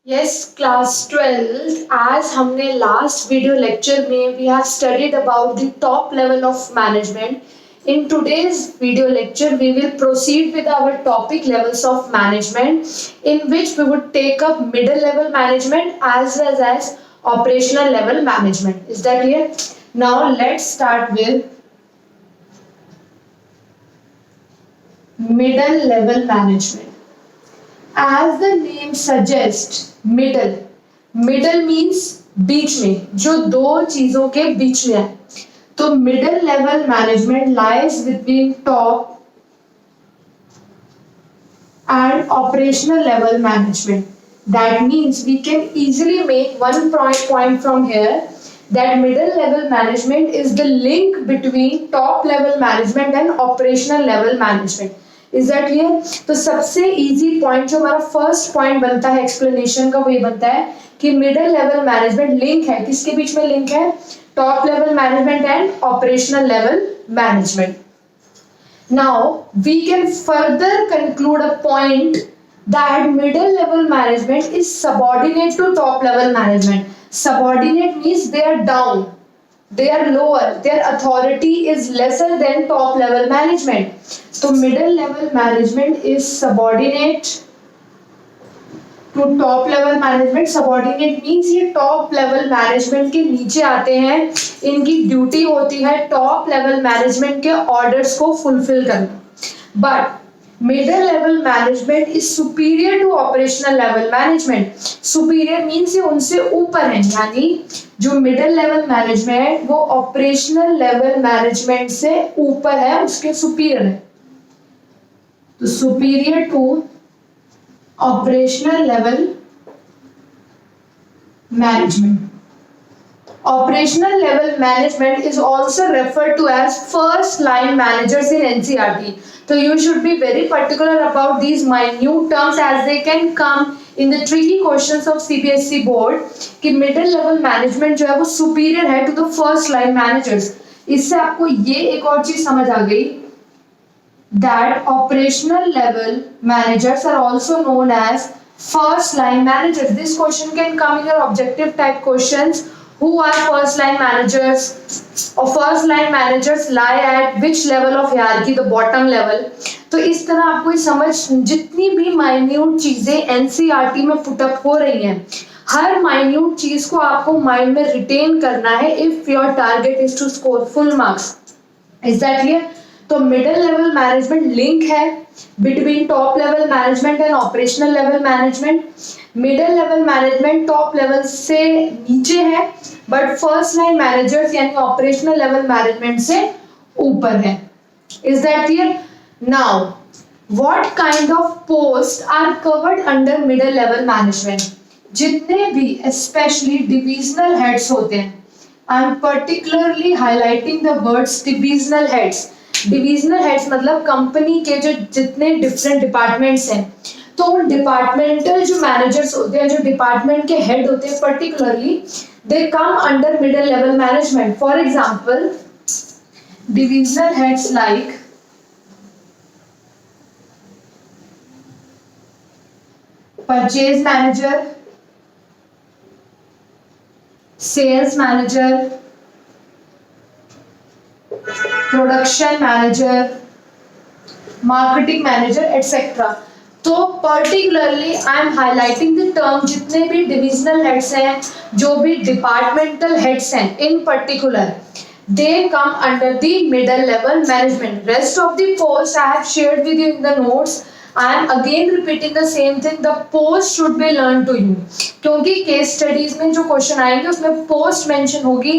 Yes, class 12th, as हमने last video lecture में we have studied about the top level of management. In today's video lecture, we will proceed with our topic levels of management, in which we would take up middle level management as well as operational level management. Is that clear? Now let's start with middle level management. As the name suggests, middle means बीच में, जो दो चीजों के बीच में है. तो middle level management lies between top and operational level management. That means we can easily make one point from here that middle level management is the link between top level management and operational level management. Is that clear? तो सबसे easy point जो हमारा first point बनता है explanation का वो ये बनता है कि मिडिल लेवल मैनेजमेंट लिंक है, किसके बीच में लिंक है? Top level management and operational level management. Now we can further conclude a point that middle level management is subordinate to top level management. Subordinate means they are down, they are lower, their authority is lesser than top level management. So middle level management is subordinate to top level management. Subordinate means ये top level management के नीचे आते हैं, इनकी duty होती है top level management के orders को fulfill करना. But middle level management is superior to operational level management. Superior means ये उनसे ऊपर है, यानी जो middle level management है वो operational level management से ऊपर है, उसके superior है. तो superior to operational level management. Operational level management is also referred to as first line managers in NCERT. So you should be very particular about these minute terms as they can come in the tricky questions of CBSE board कि middle level management जो है वो superior है to the first line managers. इससे आपको ये एक और चीज समझ आ गई that operational level managers are also known as first line managers. This question can come in your objective type questions. Who are first line managers? Or first line managers lie at which level of hierarchy? The bottom level. तो इस तरह आपको ये समझ, जितनी भी minute चीजें NCERT में पुटअप हो रही हैं, हर माइन्यूट चीज को आपको माइंड में रिटेन करना है if your target is to score full marks. Is that clear? तो मिडिल लेवल मैनेजमेंट लिंक है between top level management and operational level management. Middle level management top level से नीचे है, बट फर्स्ट लाइन मैनेजर्स यानी operational level management से ऊपर है. Is that clear? Now what kind of post are covered under middle level management? जितने भी specially divisional heads होते हैं, I am particularly highlighting the words divisional heads. Divisional heads मतलब company के जो जितने डिफरेंट डिपार्टमेंट्स हैं, तो उन डिपार्टमेंटल जो मैनेजर्स होते हैं, जो डिपार्टमेंट के हेड होते हैं particularly, they come under middle level management. For example divisional heads like purchase manager, sales manager, production manager, marketing manager etcetera. तो particularly I am highlighting the term जितने भी डिविजनल हेड्स हैं, जो भी departmental heads हैं इन particular, they come under the middle level management. Rest of the posts I have shared with you in the notes. I am again repeating the same thing. The post should be learned to you. क्योंकि case studies में जो question आएंगे उसमें post mention होगी.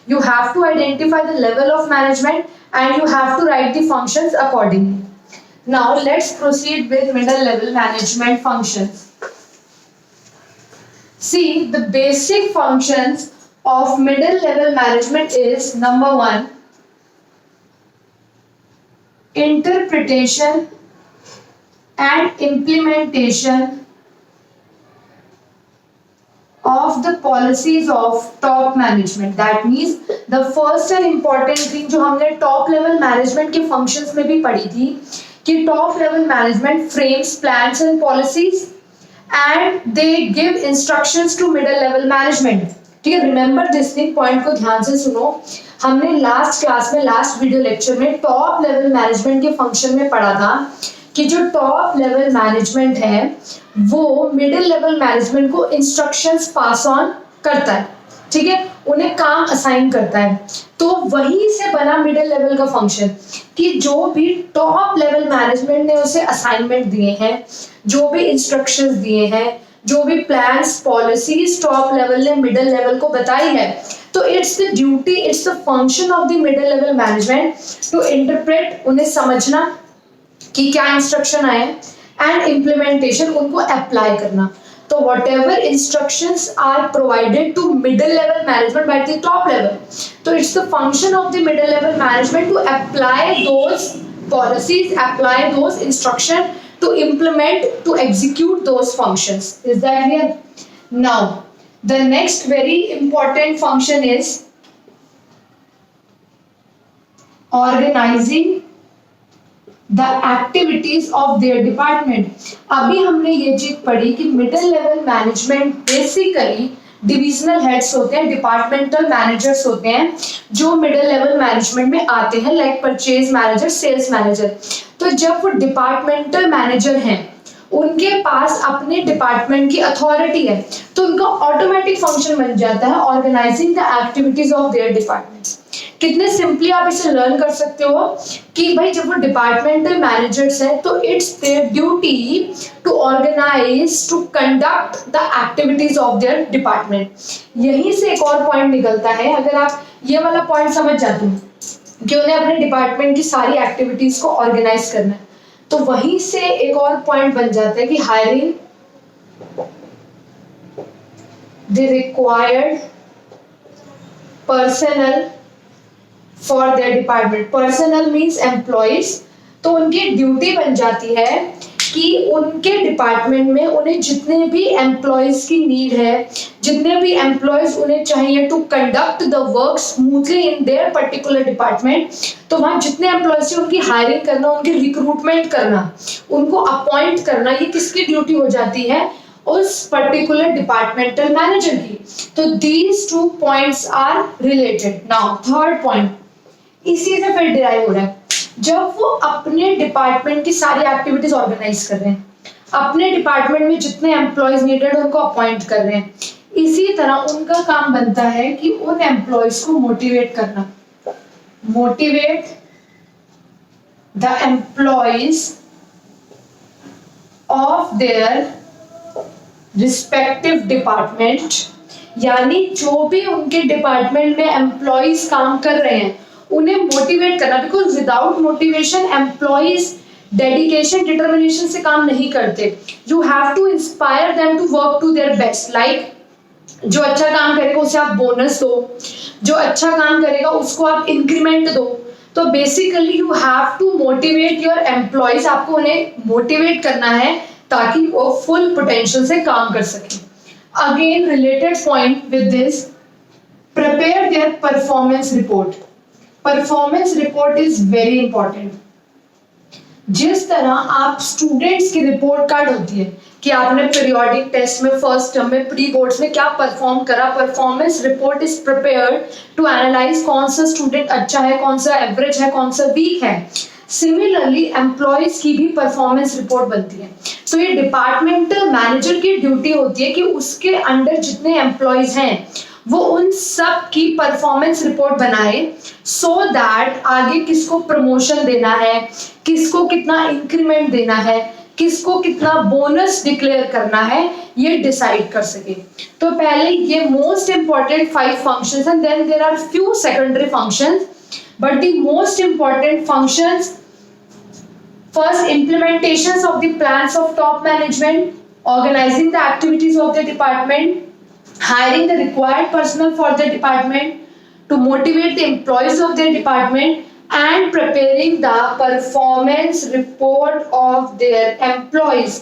You have to identify the level of management and you have to write the functions accordingly. Now let's proceed with middle level management functions. See, the basic functions of middle level management is number 1, interpretation and implementation of the policies of top management. That means the first and important thing जो हमने top level management के functions में भी पढ़ी थी कि top level management frames plans and policies and they give instructions to middle level management. ठीक है, रिमेंबर दिस थिंग, पॉइंट को ध्यान से सुनो. हमने लास्ट क्लास में, लास्ट वीडियो लेक्चर में टॉप लेवल मैनेजमेंट के फंक्शन में पढ़ा था कि जो टॉप लेवल मैनेजमेंट है वो मिडिल लेवल मैनेजमेंट को इंस्ट्रक्शंस पास ऑन करता है. ठीक है, उन्हें काम असाइन करता है. तो वहीं से बना मिडिल लेवल का फंक्शन कि जो भी टॉप लेवल मैनेजमेंट ने उसे असाइनमेंट दिए हैं, जो भी इंस्ट्रक्शंस दिए हैं, जो भी प्लान्स पॉलिसीज टॉप लेवल ने मिडिल लेवल को बताई है, तो it's the duty, it's the function of the middle level management to interpret, उन्हें समझना कि क्या इंस्ट्रक्शन आए एंड इम्प्लीमेंटेशन, उनको अप्लाई करना. तो whatever instructions are provided to middle level management by the top level, so it's the function of the middle level management to apply those policies, apply those instructions, to implement, to execute those functions. Is that clear? Now the next very important function is organizing the activities of their department. अभी हमने ये चीज पढ़ी कि middle level management basically divisional heads होते हैं, departmental managers होते हैं जो मिडिल लेवल मैनेजमेंट में आते हैं, like purchase manager, sales manager. तो जब वो डिपार्टमेंटल मैनेजर हैं, उनके पास अपने डिपार्टमेंट की अथॉरिटी है, तो उनका ऑटोमेटिक फंक्शन बन जाता है organising the activities of their department. कितने सिंपली आप इसे लर्न कर सकते हो कि भाई जब वो डिपार्टमेंटल मैनेजर्स हैं तो it's their duty to organise, to conduct the activities of their department. यहीं से एक और पॉइंट निकलता है, अगर आप ये वाला पॉइंट समझ जाते हो कि उन्हें अपने डिपार्टमेंट की सारी एक्टिविटीज को ऑर्गेनाइज करना है, तो वहीं से एक और पॉइंट बन जाता है कि hiring the required personal for their department. Personal means employees. तो उनकी ड्यूटी बन जाती है कि उनके डिपार्टमेंट में उन्हें जितने भी एम्प्लॉइज की नीड है, जितने भी एम्प्लॉइज उन्हें चाहिए to conduct the work smoothly in their particular department, तो वहाँ जितने एम्प्लॉइज हैं उनकी हायरिंग करना, उनकी रिक्रूटमेंट करना, उनको अपॉइंट करना, ये किसकी ड्यूटी हो जाती है? उस पर्टिकुलर डिपार्टमेंटल मैनेजर की. तो these two points are related. Now third point इसी से फिर डिराइव हो रहा है. जब वो अपने डिपार्टमेंट की सारी एक्टिविटीज ऑर्गेनाइज कर रहे हैं, अपने डिपार्टमेंट में जितने एम्प्लॉयज नीडेड उनको अपॉइंट कर रहे हैं, इसी तरह उनका काम बनता है कि उन एम्प्लॉयज को मोटिवेट करना. Motivate the employees of their respective department, यानी जो भी उनके डिपार्टमेंट में एम्प्लॉयज काम कर रहे हैं उन्हें मोटिवेट करना. Because without motivation employees dedication, determination से काम नहीं करते. You have to inspire them to work to their best. Like जो अच्छा काम करेगा उसे आप बोनस दो, जो अच्छा काम करेगा उसको आप इंक्रीमेंट दो. तो basically you have to motivate your employees. आपको उन्हें मोटिवेट करना है ताकि वो फुल पोटेंशियल से काम कर सके. Again related point with this, prepare their performance report. Performance report is very important. जिस तरह आप स्टूडेंट्स की रिपोर्ट कार्ड होती है कि आपने पीरियोडिक टेस्ट में, फर्स्ट टर्म में, प्री बोर्ड्स में क्या परफॉर्म करा, performance report is prepared to analyse कौन सा स्टूडेंट अच्छा है, कौन सा एवरेज है, कौन सा वीक है. सिमिलरली एम्प्लॉयज की भी परफॉर्मेंस रिपोर्ट बनती है. तो ये डिपार्टमेंटल मैनेजर की ड्यूटी होती है कि उसके अंडर जितने एम्प्लॉयज हैं वो उन सब की परफॉर्मेंस रिपोर्ट बनाए, सो दैट आगे किसको प्रमोशन देना है, किसको कितना इंक्रीमेंट देना है, किसको कितना बोनस डिक्लेयर करना है, ये डिसाइड कर सके. तो पहले ये most important 5 functions and then there are few secondary functions, but the most important functions, first implementations of the plans of top management, organizing the activities of the department, hiring the required personnel for the department, to motivate the employees of their department, and preparing the performance report of their employees.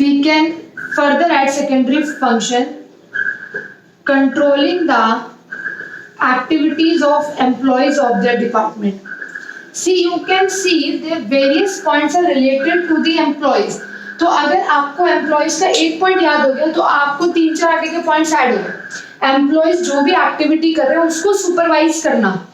We can further add secondary function, controlling the activities of employees of their department. See, you can see the various points are related to the employees. तो अगर आपको employees का एक point याद हो गया तो आपको 3-4 आगे के पॉइंट्स ऐड हो गए। एम्प्लॉयज जो भी एक्टिविटी कर रहे हैं उसको सुपरवाइज करना,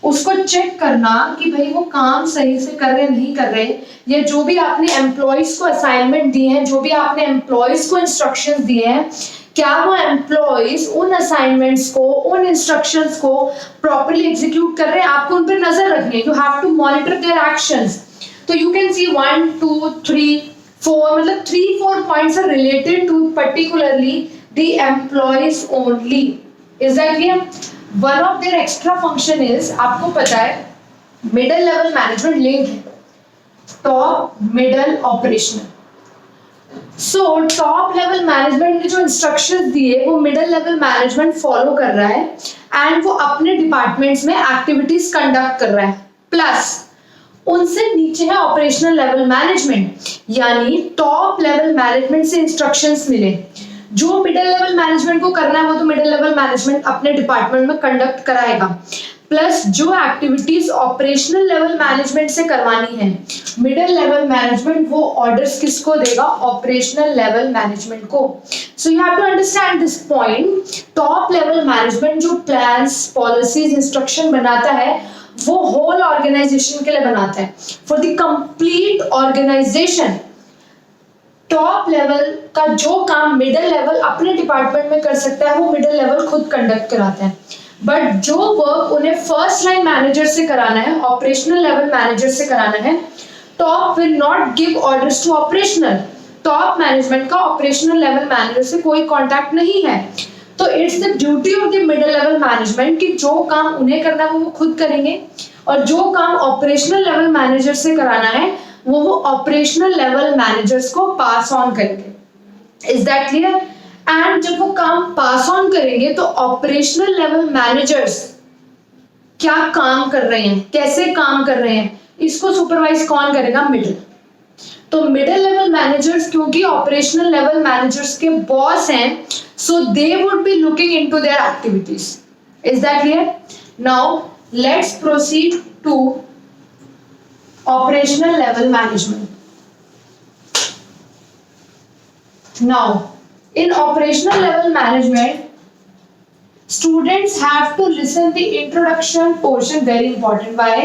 उसको चेक करना कि भाई वो काम सही से कर रहे नहीं कर रहे, या जो भी आपने एम्प्लॉयज को असाइनमेंट दिए हैं, जो भी आपने एम्प्लॉयज को इंस्ट्रक्शंस दिए हैं, क्या वो एम्प्लॉयज उन असाइनमेंट्स को, उन इंस्ट्रक्शंस को प्रॉपर्ली एग्जीक्यूट कर रहे हैं। आपको उन पर नजर रखनी है, you have to monitor their actions. तो यू कैन सी 1 2 3 4, मतलब 3-4 points are related to particularly the employees only. Is that clear? One of their extra function is, आपको पता है मिडिल लेवल मैनेजमेंट लिंक है top middle operational. So top level management ने जो instructions दिए वो middle level management follow कर रहा है एंड वो अपने डिपार्टमेंट्स में एक्टिविटीज कंडक्ट कर रहा है। प्लस उनसे नीचे है ऑपरेशनल लेवल मैनेजमेंट, यानी टॉप लेवल मैनेजमेंट से इंस्ट्रक्शंस मिले। जो मिडिल लेवल मैनेजमेंट को करना है वो तो मिडिल लेवल मैनेजमेंट अपने डिपार्टमेंट में कंडक्ट कराएगा, प्लस जो एक्टिविटीज ऑपरेशनल लेवल मैनेजमेंट से करवानी है मिडिल लेवल मैनेजमेंट वो ऑर्डर्स किसको देगा? ऑपरेशनल लेवल मैनेजमेंट को। So you have to understand this point. Top level management जो प्लान्स, पॉलिसीज, इंस्ट्रक्शन बनाता है वो होल ऑर्गेनाइजेशन के लिए बनाता है, for the complete organisation. Top level का जो काम मिडिल लेवल अपने डिपार्टमेंट में कर सकता है वो मिडिल लेवल खुद कंडक्ट कराता है, बट जो वर्क उन्हें फर्स्ट लाइन मैनेजर से कराना है, ऑपरेशनल लेवल मैनेजर से कराना है, top will not give orders to operational. Top management का ऑपरेशनल लेवल मैनेजर से कोई कॉन्टैक्ट नहीं है। तो it's the duty of the middle level management कि जो काम उन्हें करना है वो खुद करेंगे, और जो काम ऑपरेशनल लेवल मैनेजर से कराना है वो ऑपरेशनल लेवल मैनेजर्स को पास ऑन करेंगे। Is that clear? एंड जब वो काम पास ऑन करेंगे तो ऑपरेशनल लेवल मैनेजर्स क्या काम कर रहे हैं, कैसे काम कर रहे हैं, इसको सुपरवाइज कौन करेगा? मिडिल। तो मिडिल लेवल मैनेजर्स क्योंकि ऑपरेशनल लेवल मैनेजर्स के बॉस हैं, so they would be looking into their activities. Is that clear? Now let's proceed to operational level management. Now in operational level management students have to listen the introduction portion, very important. Why?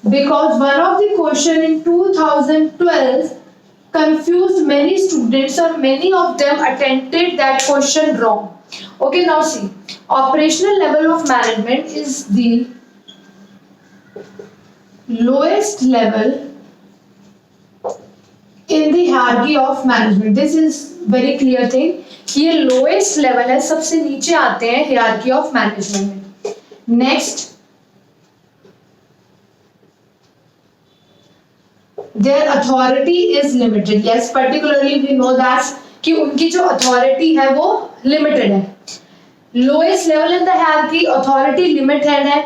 Because one of the question in 2012 confused many students, or many of them attempted that question wrong. Okay, now see, operational level of management is the lowest level in the hierarchy of management. This is very clear thing. ये lowest level है, सबसे नीचे आते हैं hierarchy of management में. Next, their authority is limited. Yes, particularly we know that कि उनकी जो authority है वो limited है. Lowest level in the hierarchy, authority limited है.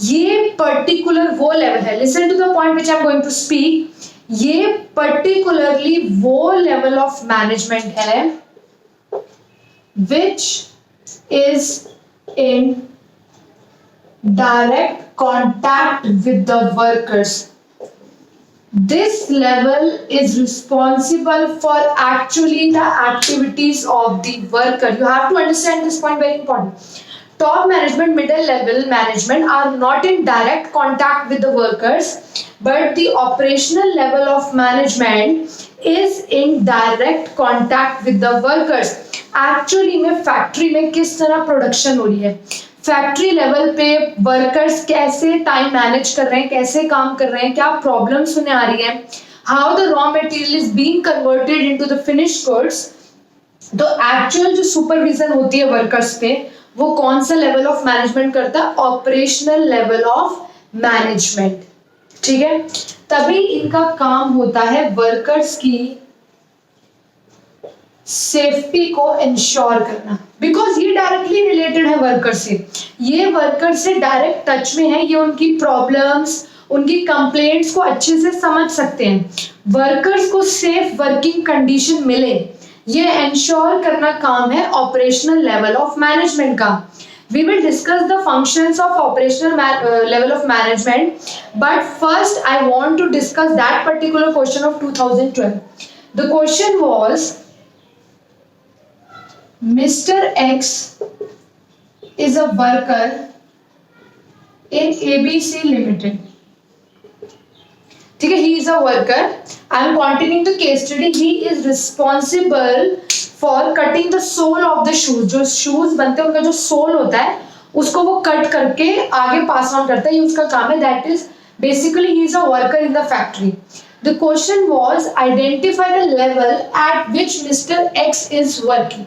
ये particular वो level है. Listen to the point which I am going to speak. ये particularly वो level of management है which is in direct contact with the workers. This level is responsible for actually the activities of the worker. You have to understand this point, very important. Top management, middle level management are not in direct contact with the workers, but the operational level of management is in direct contact with the workers. Actually में factory में किस तरह production हो रही है, factory level पे workers कैसे time manage कर रहे हैं, कैसे काम कर रहे हैं, क्या प्रॉब्लम्स उन्हें आ रही हैं, how the raw material is being converted into the finished goods. तो एक्चुअल जो सुपरविजन होती है वर्कर्स पे वो कौन सा लेवल ऑफ मैनेजमेंट करता है? Operational level of management. ठीक है, तभी इनका काम होता है वर्कर्स की सेफ्टी को इंश्योर करना, बिकॉज ये डायरेक्टली रिलेटेड है वर्कर से, ये वर्कर से डायरेक्ट टच में है, ये उनकी प्रॉब्लम्स, उनकी कंप्लेंट्स को अच्छे से समझ सकते हैं। वर्कर्स को सेफ वर्किंग कंडीशन मिले, ये इंश्योर करना काम है ऑपरेशनल लेवल ऑफ मैनेजमेंट का। We will discuss the functions of operational level of management, but first I want to discuss that particular question of 2012. The question was, Mr. X is a worker in ABC Limited. ठीक है, he is a worker. I am continuing the case study. He is responsible for cutting the sole of the shoes. जो shoes बनते हैं उनका जो sole होता है उसको वो कट करके आगे पास ऑन करता है, ये उसका काम है. That is basically he is a worker in the factory. The question was, identify the level at which Mr. X is working.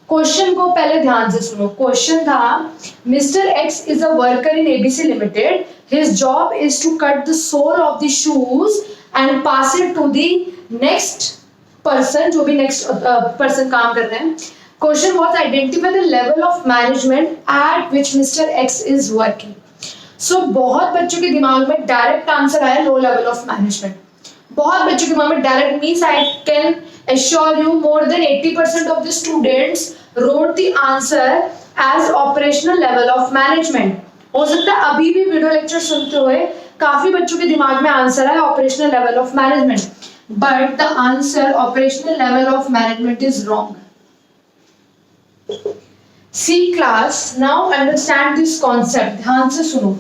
Question को पहले ध्यान से सुनो. क्वेश्चन था, mister X is a worker in ABC limited. His job is to cut the sole of the shoes and pass it to the next person, जो भी next person काम कर रहे हैं. Question was, identify the level of management at which mister X is working. So बहुत बच्चों के दिमाग में डायरेक्ट आंसर आया लो लेवल ऑफ मैनेजमेंट. बहुत बच्चों के दिमाग में direct means I can assure you more than 80% of the students wrote the answer as operational level of management. हो सकता है अभी भी वीडियो लेक्चर सुनते हुए काफी बच्चों के दिमाग में आंसर है operational level of management, but the answer operational level of management is wrong. See class, now understand this concept. ध्यान से सुनो.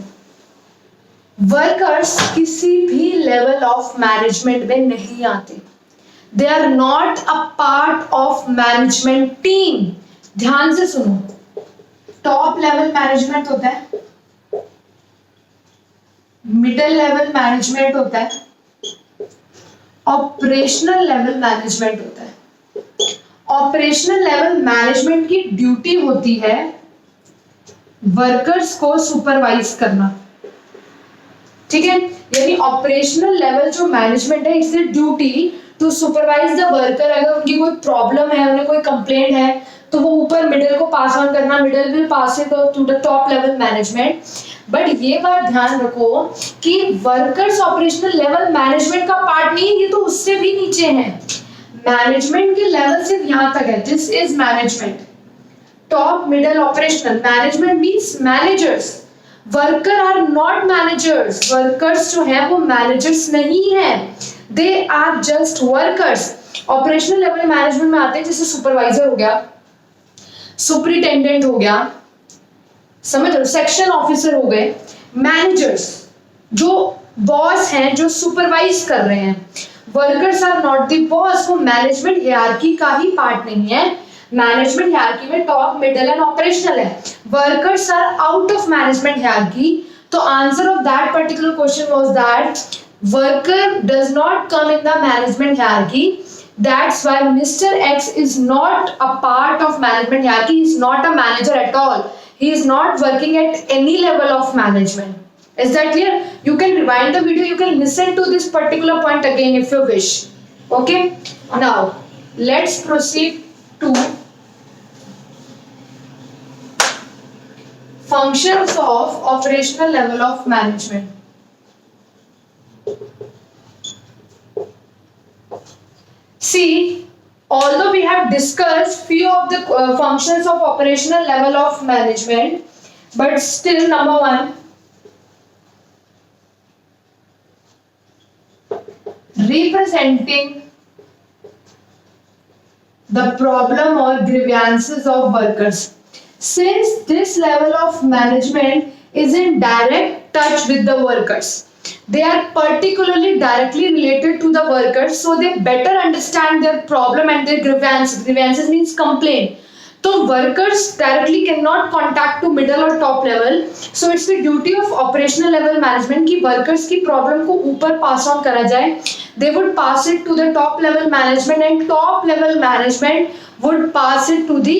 वर्कर्स किसी भी लेवल ऑफ मैनेजमेंट में नहीं आते. They are not a part of management team. ध्यान से सुनो. टॉप लेवल मैनेजमेंट होता है, मिडिल लेवल मैनेजमेंट होता है, ऑपरेशनल लेवल मैनेजमेंट होता है. ऑपरेशनल लेवल मैनेजमेंट की ड्यूटी होती है वर्कर्स को सुपरवाइज करना. ठीक है, यानी ऑपरेशनल लेवल जो मैनेजमेंट है, इससे duty to supervise the worker. अगर उनकी कोई प्रॉब्लम है, उन्हें कोई कंप्लेंट है, तो वो ऊपर मिडिल को पास ऑन करना, middle will pass it to the top level management. But ये बात ध्यान रखो कि वर्कर्स ऑपरेशनल लेवल मैनेजमेंट का पार्ट नहीं है, ये तो उससे भी नीचे है. मैनेजमेंट के लेवल सिर्फ यहाँ तक है. This is management. Top middle operational. Management means managers. Worker are not managers. Workers जो है वो मैनेजर्स नहीं है, they are just workers. Operational level management में आते हैं जैसे सुपरवाइजर हो गया, सुपरिटेंडेंट हो गया, समझ लो, सेक्शन ऑफिसर हो गए. मैनेजर्स जो बॉस हैं, जो सुपरवाइज कर रहे हैं. Workers are not the boss. वो मैनेजमेंट हियरार्की का ही पार्ट नहीं है. मैनेजमेंट हियरार्की में टॉप मिडिल एंड ऑपरेशनल है. Workers are out of management hierarchy. तो answer of that particular question was that worker does not come in the management hierarchy. That's why Mr. X is not a part of management hierarchy. He is not a manager at all. He is not working at any level of management. Is that clear? You can rewind the video. You can listen to this particular point again if you wish. Okay. Now let's proceed to functions of operational level of management. See, although we have discussed few of the functions of operational level of management, but still number one, representing the problem or grievances of workers. Since this level of management is in direct touch with the workers, they are particularly directly related to the workers, so they better understand their problem and their grievances. Grievances means complaint. So workers directly cannot contact to middle or top level. So it's the duty of operational level management कि workers की problem को ऊपर pass on करा जाए. They would pass it to the top level management and top level management would pass it to the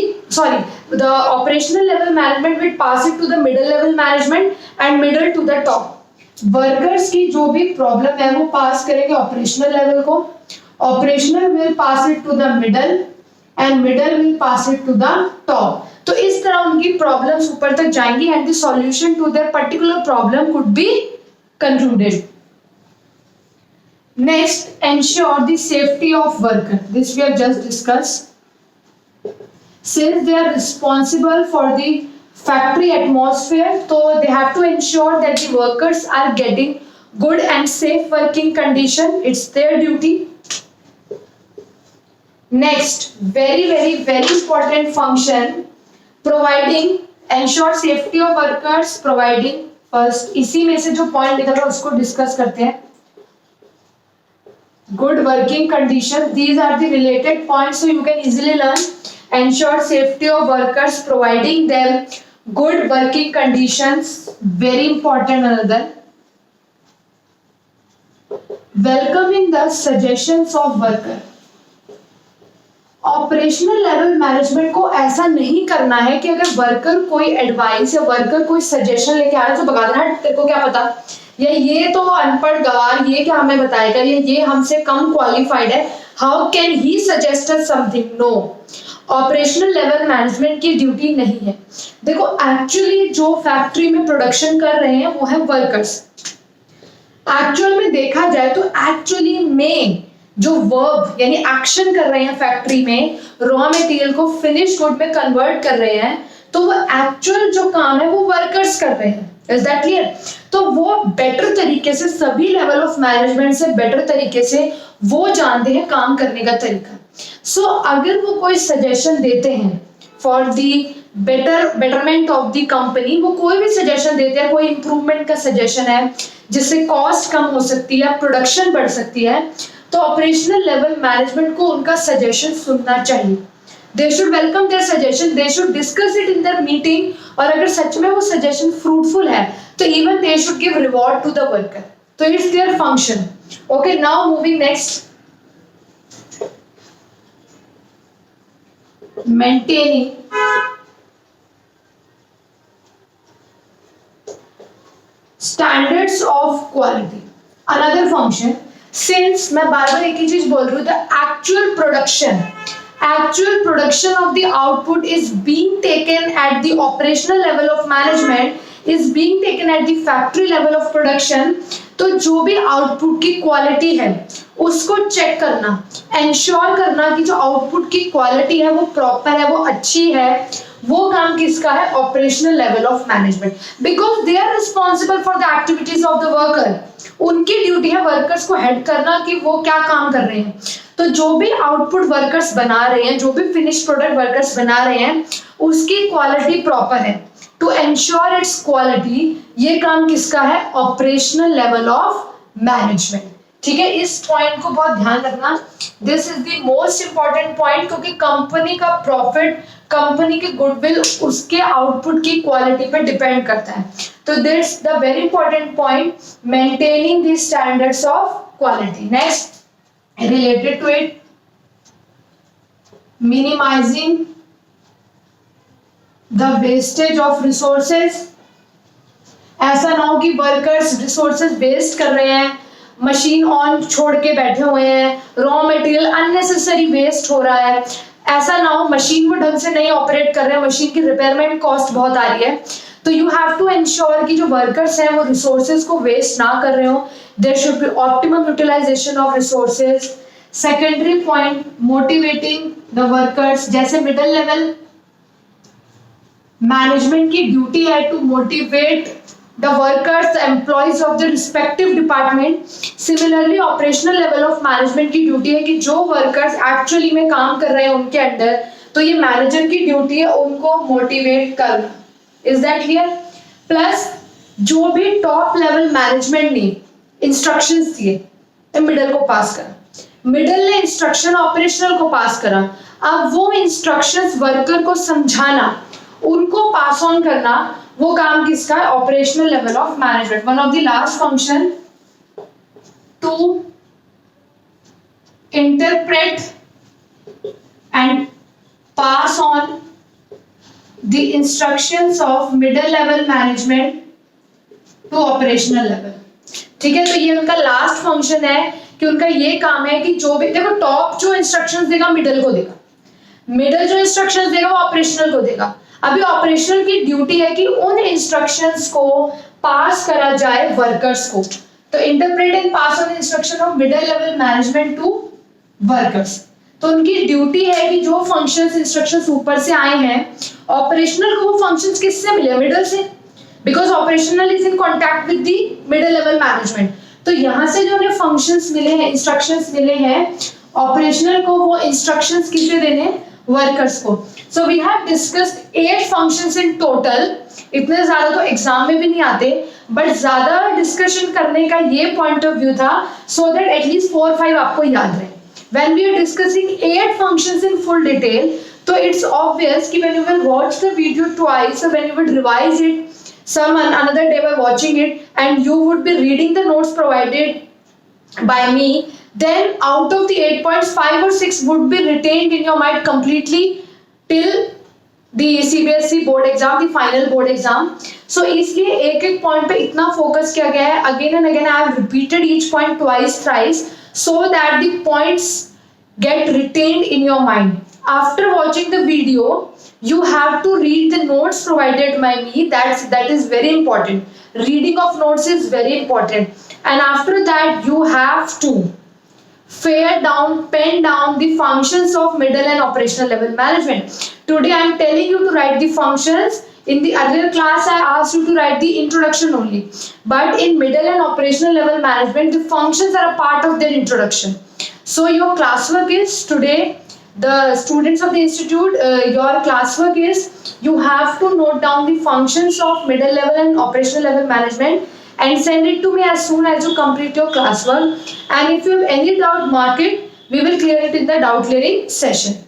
operational level management would pass it to the middle level management and middle to the top. Workers की जो भी problem है वो pass करेंगे operational level को. Operational will pass it to the middle and middle will pass it to the top. तो इस तरह उनकी प्रॉब्लम्स ऊपर तक जाएंगी and the solution to their particular problem could be concluded. Next, ensure the safety of worker. This we have just discussed. Since they are responsible for the factory atmosphere, so they have to ensure that the workers are getting good and safe working condition. It's their duty. Next very very very important function, providing ensure safety of workers, providing first, इसी में से जो point लिखा था उसको discuss करते हैं. Good working conditions, these are the related points, so you can easily learn. Ensure safety of workers, providing them good working conditions, very important. Another, welcoming the suggestions of worker. Operational level management को ऐसा नहीं करना है कि अगर worker कोई advice या worker कोई सजेशन लेके आ रहा है तो बता देना तेरे को क्या पता, या ये तो अनपढ़ गवार, ये क्या हमें बताएगा, ये हमसे कम क्वालिफाइड है, how can he suggest us something. No, operational level management की ड्यूटी नहीं है. देखो एक्चुअली जो फैक्ट्री में प्रोडक्शन कर रहे हैं वो है वर्कर्स. एक्चुअल में देखा जाए तो एक्चुअली में जो वर्ब यानी एक्शन कर रहे हैं फैक्ट्री में, रॉ मटेरियल को फिनिश गुड में कन्वर्ट कर रहे हैं, तो वो एक्चुअल जो काम है वो वर्कर्स कर रहे हैं. Is that clear? तो वो बेटर तरीके से, सभी लेवल ऑफ मैनेजमेंट से बेटर तरीके से वो जानते हैं काम करने का तरीका. सो अगर वो कोई सजेशन देते हैं for the betterment of the company, वो कोई भी सजेशन देते हैं, कोई इंप्रूवमेंट का सजेशन है जिससे कॉस्ट कम हो सकती है, प्रोडक्शन बढ़ सकती है, तो ऑपरेशनल लेवल मैनेजमेंट को उनका सजेशन सुनना चाहिए. They should welcome their suggestion, they should discuss it in their meeting, और अगर सच में वो सजेशन फ्रूटफुल है तो even they should give reward to the worker. तो it's their function. Okay, now moving next, maintaining standards of quality. Another function, since मैं बार बार एक ही चीज बोल रही हूँ, the actual production of the output is being taken at the operational level of management, is being taken at the factory level of production. तो जो भी आउटपुट की क्वालिटी है उसको चेक करना, एंश्योर करना कि जो आउटपुट की क्वालिटी है वो प्रॉपर है, वो अच्छी है, वो काम किसका है? Operational level of management. Because they are responsible for the activities of the worker. उनकी ड्यूटी है वर्कर्स को हेड करना कि वो क्या काम कर रहे हैं. तो जो भी आउटपुट वर्कर्स बना रहे हैं, जो भी फिनिश प्रोडक्ट वर्कर्स बना रहे हैं, उसकी क्वालिटी प्रॉपर है. टू एंश्योर इट्स क्वालिटी, ये काम किसका है? Operational level of management. ठीक है, इस पॉइंट को बहुत ध्यान रखना. This is the most important point, क्योंकि कंपनी का प्रॉफिट, कंपनी के गुडविल उसके आउटपुट की क्वालिटी पे डिपेंड करता है. तो this the very important point, maintaining the standards of quality. Next, related to it, minimizing the wastage of resources. ऐसा ना हो कि वर्कर्स रिसोर्सेज वेस्ट कर रहे हैं, मशीन ऑन छोड़ के बैठे हुए हैं, रॉ मटेरियल अननेसेसरी वेस्ट हो रहा है. ऐसा ना हो मशीन को ढंग से नहीं ऑपरेट कर रहे हैं, मशीन की रिपेयरमेंट कॉस्ट बहुत आ रही है. तो यू हैव टू एंश्योर कि जो वर्कर्स हैं वो रिसोर्सेज को वेस्ट ना कर रहे हो. There should be optimum utilization of resources. Secondary point, motivating the workers. जैसे middle level management की duty है to motivate the workers, the employees of the respective department. Similarly, operational level of management की duty है कि जो workers actually में काम कर रहे हैं उनके अंडर, तो ये manager की duty है उनको motivate करना. Is that clear? Plus जो भी top level management ने इंस्ट्रक्शंस दिए, मिडल को पास करा, मिडल ने इंस्ट्रक्शन ऑपरेशनल को पास करा. अब वो इंस्ट्रक्शंस वर्कर को समझाना, उनको पास ऑन करना, वो काम किसका है? Operational level of management. One of the last function, to interpret and pass on the instructions of middle level management to operational level. ठीक है, तो ये उनका लास्ट फंक्शन है कि उनका ये काम है कि जो भी, देखो टॉप जो इंस्ट्रक्शंस देगा मिडल को देगा, मिडल जो इंस्ट्रक्शंस देगा वो ऑपरेशनल को देगा. अभी ऑपरेशनल की ड्यूटी है कि उन इंस्ट्रक्शंस को पास करा जाए वर्कर्स को. तो interpret and pass on instruction of middle level management to workers. तो उनकी ड्यूटी है कि जो फंक्शंस इंस्ट्रक्शंस ऊपर से आए हैं, ऑपरेशनल को वो फंक्शंस किससे मिले? मिडल से, because operational is in contact with the middle level management. तो यहाँ से जो उन्हें फंक्शंस मिले हैं, इंस्ट्रक्शंस मिले हैं, ऑपरेशनल को वो इंस्ट्रक्शंस किसे देने, वर्कर्स को. So we have discussed 8 functions in total. इतने ज्यादा तो एग्जाम में भी नहीं आते, बट ज्यादा डिस्कशन करने का ये पॉइंट ऑफ व्यू था सो दैट एटलीस्ट 4-5 आपको याद रहे. When we are discussing 8 functions in full detail, so it's obvious कि when you will watch the video twice or when you would revise it some another day by watching it and you would be reading the notes provided by me, then out of the 8 points 5 or 6 would be retained in your mind completely till the CBSE board exam, the final board exam. So इसलिए एक एक point पे इतना focus किया गया है. Again and again I have repeated each point twice, thrice, so that the points get retained in your mind. After watching the video, you have to read the notes provided by me. That is very important. Reading of notes is very important. And after that, you have to pen down the functions of middle and operational level management. Today I am telling you to write the functions. In the earlier class I asked you to write the introduction only, but in middle and operational level management the functions are a part of their introduction. So your classwork is today, the students of the institute, your classwork is you have to note down the functions of middle level and operational level management and send it to me as soon as you complete your classwork. And if you have any doubt, mark it. We will clear it in the doubt clearing session.